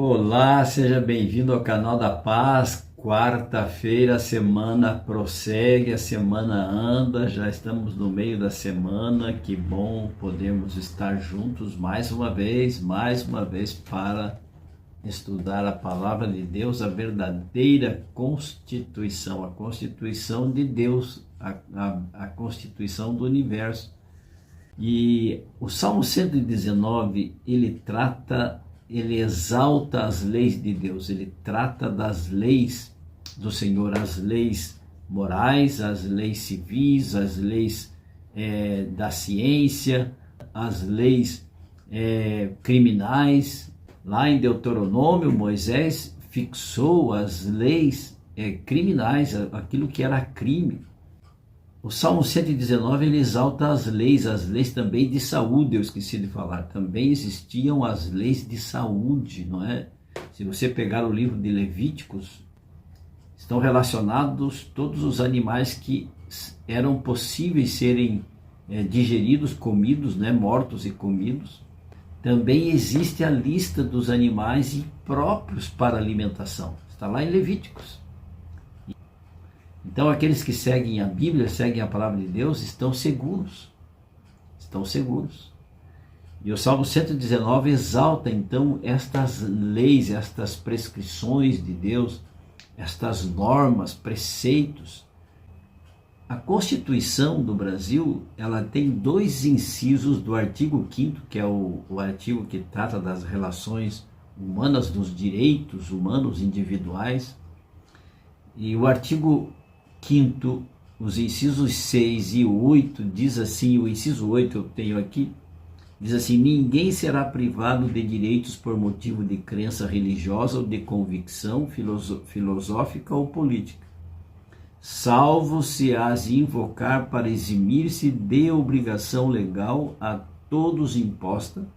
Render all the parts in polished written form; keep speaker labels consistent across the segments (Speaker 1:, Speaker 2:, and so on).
Speaker 1: Olá, seja bem-vindo ao canal da Paz. Quarta-feira, a semana prossegue, a semana anda, já estamos no meio da semana. Que bom podermos estar juntos mais uma vez para estudar a palavra de Deus, a verdadeira Constituição, a Constituição de Deus, a Constituição do universo. E o Salmo 119, ele exalta as leis de Deus, ele trata das leis do Senhor, as leis morais, as leis civis, as leis da ciência, as leis criminais. Lá em Deuteronômio, Moisés fixou as leis criminais, aquilo que era crime. O Salmo 119, ele exalta as leis também de saúde. Eu esqueci de falar, também existiam as leis de saúde, não é? Se você pegar o livro de Levíticos, estão relacionados todos os animais que eram possíveis serem digeridos, comidos, né? Mortos e comidos. Também existe a lista dos animais impróprios para alimentação, está lá em Levíticos. Então aqueles que seguem a Bíblia, seguem a palavra de Deus, estão seguros. E o Salmo 119 exalta então estas leis, estas prescrições de Deus, estas normas, preceitos. A Constituição do Brasil, ela tem 2 incisos do artigo 5º, que é o artigo que trata das relações humanas, dos direitos humanos individuais. E o artigo 5º, os incisos 6 e 8, diz assim, o inciso 8 eu tenho aqui, diz assim: ninguém será privado de direitos por motivo de crença religiosa ou de convicção filosófica ou política, salvo se as invocar para eximir-se de obrigação legal a todos imposta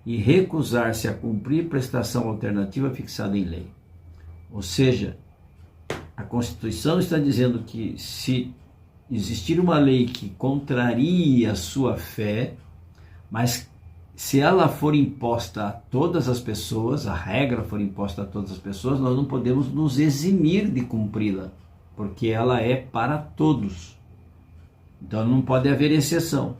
Speaker 1: e recusar-se a cumprir prestação alternativa fixada em lei. Ou seja, a Constituição está dizendo que se existir uma lei que contrarie a sua fé, mas se ela for imposta a todas as pessoas, a regra for imposta a todas as pessoas, nós não podemos nos eximir de cumpri-la, porque ela é para todos. Então não pode haver exceção.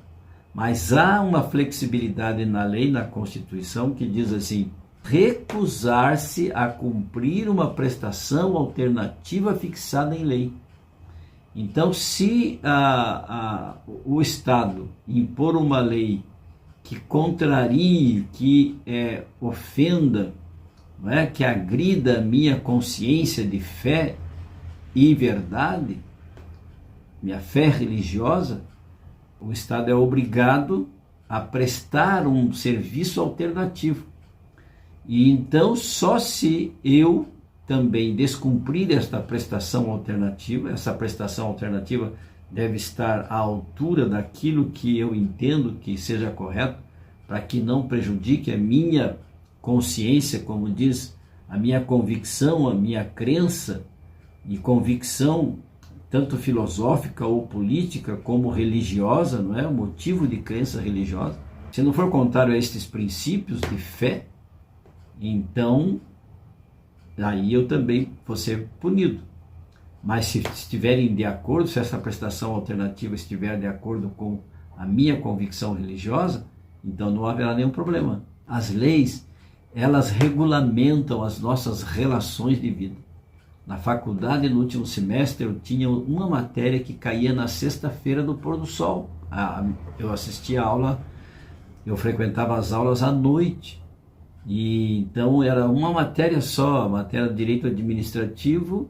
Speaker 1: Mas há uma flexibilidade na lei, na Constituição, que diz assim: recusar-se a cumprir uma prestação alternativa fixada em lei. Então, se o Estado impor uma lei que contrarie, que ofenda, não é, que agrida a minha consciência de fé e verdade, minha fé religiosa, o Estado é obrigado a prestar um serviço alternativo. E então, só se eu também descumprir esta prestação alternativa, essa prestação alternativa deve estar à altura daquilo que eu entendo que seja correto, para que não prejudique a minha consciência, como diz, a minha convicção, a minha crença, e convicção tanto filosófica ou política como religiosa, não é? O motivo de crença religiosa. Se não for contrário a estes princípios de fé, então aí eu também vou ser punido. Mas se estiverem de acordo, se essa prestação alternativa estiver de acordo com a minha convicção religiosa, então não haverá nenhum problema. As leis, elas regulamentam as nossas relações de vida. Na faculdade, no último semestre, eu tinha uma matéria que caía na sexta-feira do pôr do sol. Eu assistia a aula, eu frequentava as aulas à noite. E então era uma matéria só, a matéria de direito administrativo,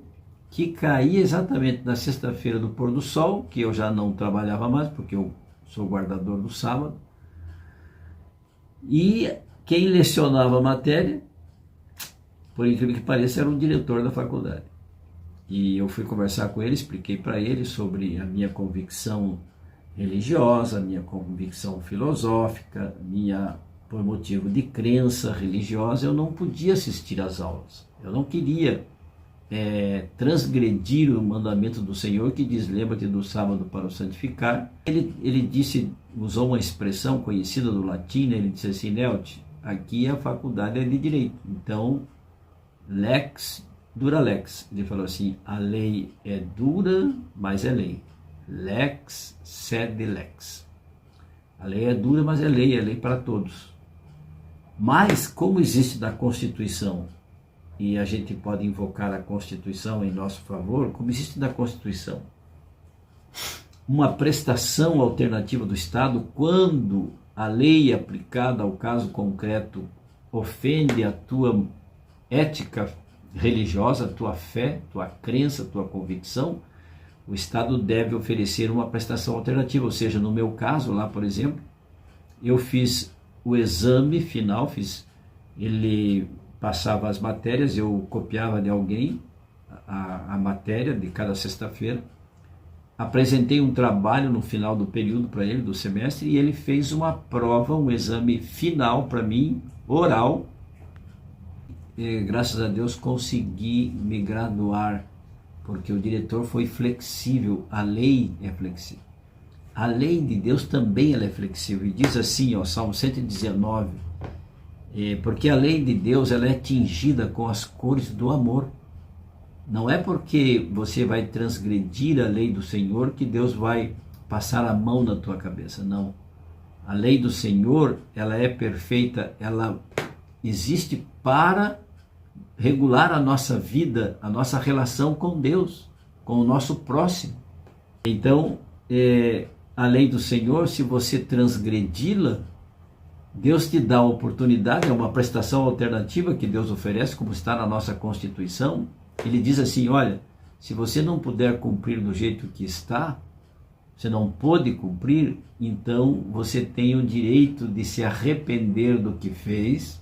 Speaker 1: que caía exatamente na sexta-feira do pôr do sol, que eu já não trabalhava mais, porque eu sou guardador do sábado. E quem lecionava a matéria, por incrível que pareça, era o diretor da faculdade. E eu fui conversar com ele, expliquei para ele sobre a minha convicção religiosa, a minha convicção filosófica, por motivo de crença religiosa, eu não podia assistir às aulas. Eu não queria transgredir o mandamento do Senhor, que diz: lembra-te do sábado para o santificar. Ele usou uma expressão conhecida do latim, né? Ele disse assim: Nelte, aqui a faculdade é de direito. Então, lex dura lex. Ele falou assim, a lei é dura, mas é lei. Lex sed lex. A lei é dura, mas é lei para todos. Mas, como existe na Constituição, e a gente pode invocar a Constituição em nosso favor, como existe na Constituição uma prestação alternativa do Estado quando a lei aplicada ao caso concreto ofende a tua ética religiosa, a tua fé, tua crença, tua convicção, o Estado deve oferecer uma prestação alternativa. Ou seja, no meu caso lá, por exemplo, eu fiz o exame final, ele passava as matérias, eu copiava de alguém a matéria de cada sexta-feira, apresentei um trabalho no final do período para ele, do semestre, e ele fez uma prova, um exame final para mim, oral, e graças a Deus consegui me graduar, porque o diretor foi flexível, a lei é flexível. A lei de Deus também ela é flexível, e diz assim, ó, Salmo 119, porque a lei de Deus ela é tingida com as cores do amor. Não é porque você vai transgredir a lei do Senhor que Deus vai passar a mão na tua cabeça, não. A lei do Senhor, ela é perfeita, ela existe para regular a nossa vida, a nossa relação com Deus, com o nosso próximo. Então, a lei do Senhor, se você transgredi-la, Deus te dá a oportunidade, é uma prestação alternativa que Deus oferece, como está na nossa Constituição. Ele diz assim, olha, se você não puder cumprir do jeito que está, você não pôde cumprir, então você tem o direito de se arrepender do que fez,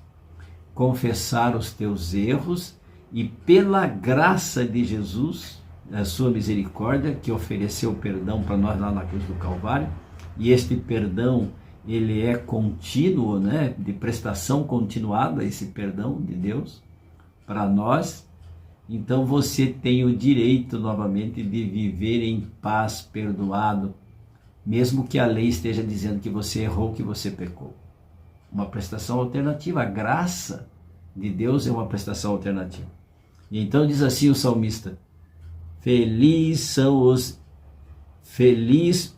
Speaker 1: confessar os teus erros e pela graça de Jesus, a sua misericórdia, que ofereceu perdão para nós lá na cruz do Calvário, e este perdão, ele é contínuo, né, de prestação continuada, esse perdão de Deus para nós. Então você tem o direito novamente de viver em paz, perdoado, mesmo que a lei esteja dizendo que você errou, que você pecou. Uma prestação alternativa, a graça de Deus é uma prestação alternativa. E então diz assim o salmista, feliz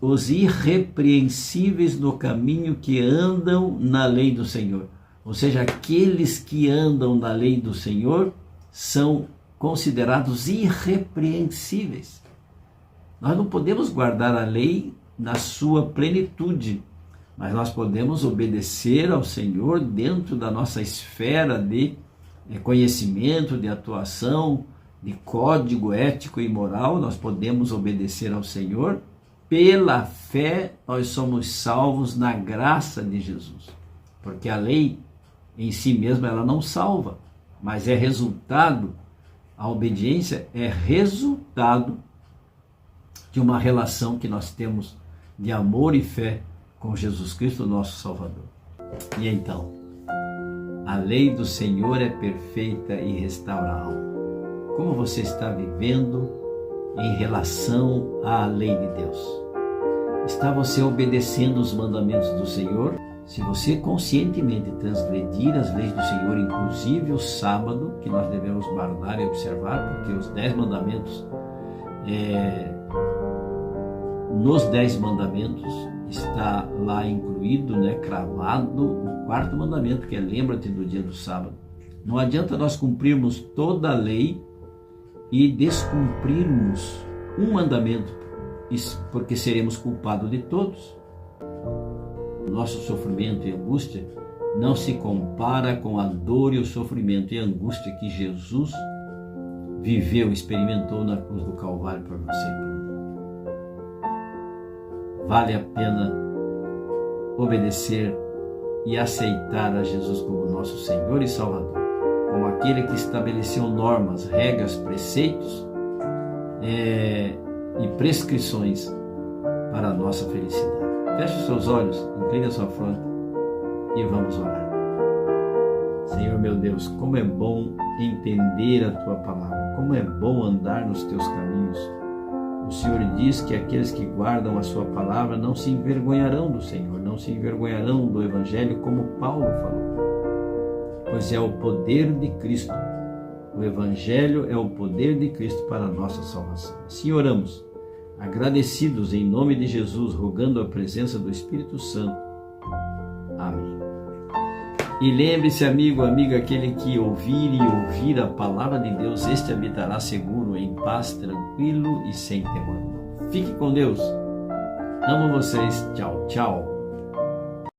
Speaker 1: os irrepreensíveis no caminho que andam na lei do Senhor. Ou seja, aqueles que andam na lei do Senhor são considerados irrepreensíveis. Nós não podemos guardar a lei na sua plenitude, mas nós podemos obedecer ao Senhor dentro da nossa esfera de conhecimento, de atuação, de código ético e moral. Nós podemos obedecer ao Senhor. Pela fé nós somos salvos na graça de Jesus, porque a lei em si mesma ela não salva, mas é resultado. A obediência é resultado de uma relação que nós temos de amor e fé com Jesus Cristo, nosso Salvador. E então, a lei do Senhor é perfeita e restaura a alma. Como você está vivendo em relação à lei de Deus? Está você obedecendo os mandamentos do Senhor? Se você conscientemente transgredir as leis do Senhor, inclusive o sábado, que nós devemos guardar e observar, porque os 10 mandamentos, nos 10 mandamentos está lá incluído, cravado, o 4º mandamento, que é lembra-te do dia do sábado. Não adianta nós cumprirmos toda a lei e descumprirmos um mandamento, porque seremos culpados de todos. Nosso sofrimento e angústia não se compara com a dor e o sofrimento e a angústia que Jesus viveu e experimentou na cruz do Calvário por você e por mim. Vale a pena obedecer e aceitar a Jesus como nosso Senhor e Salvador, como aquele que estabeleceu normas, regras, preceitos e prescrições para a nossa felicidade. Feche os seus olhos, incline a sua fronte e vamos orar. Senhor meu Deus, como é bom entender a Tua palavra, como é bom andar nos Teus caminhos. O Senhor diz que aqueles que guardam a Sua palavra não se envergonharão do Senhor, não se envergonharão do Evangelho, como Paulo falou. pois é o poder de Cristo. O Evangelho é o poder de Cristo para a nossa salvação. Assim oramos, agradecidos em nome de Jesus, rogando a presença do Espírito Santo. Amém. E lembre-se, amigo, amiga, aquele que ouvir a palavra de Deus, este habitará seguro, em paz, tranquilo e sem temor. Fique com Deus. Amo vocês. Tchau, tchau.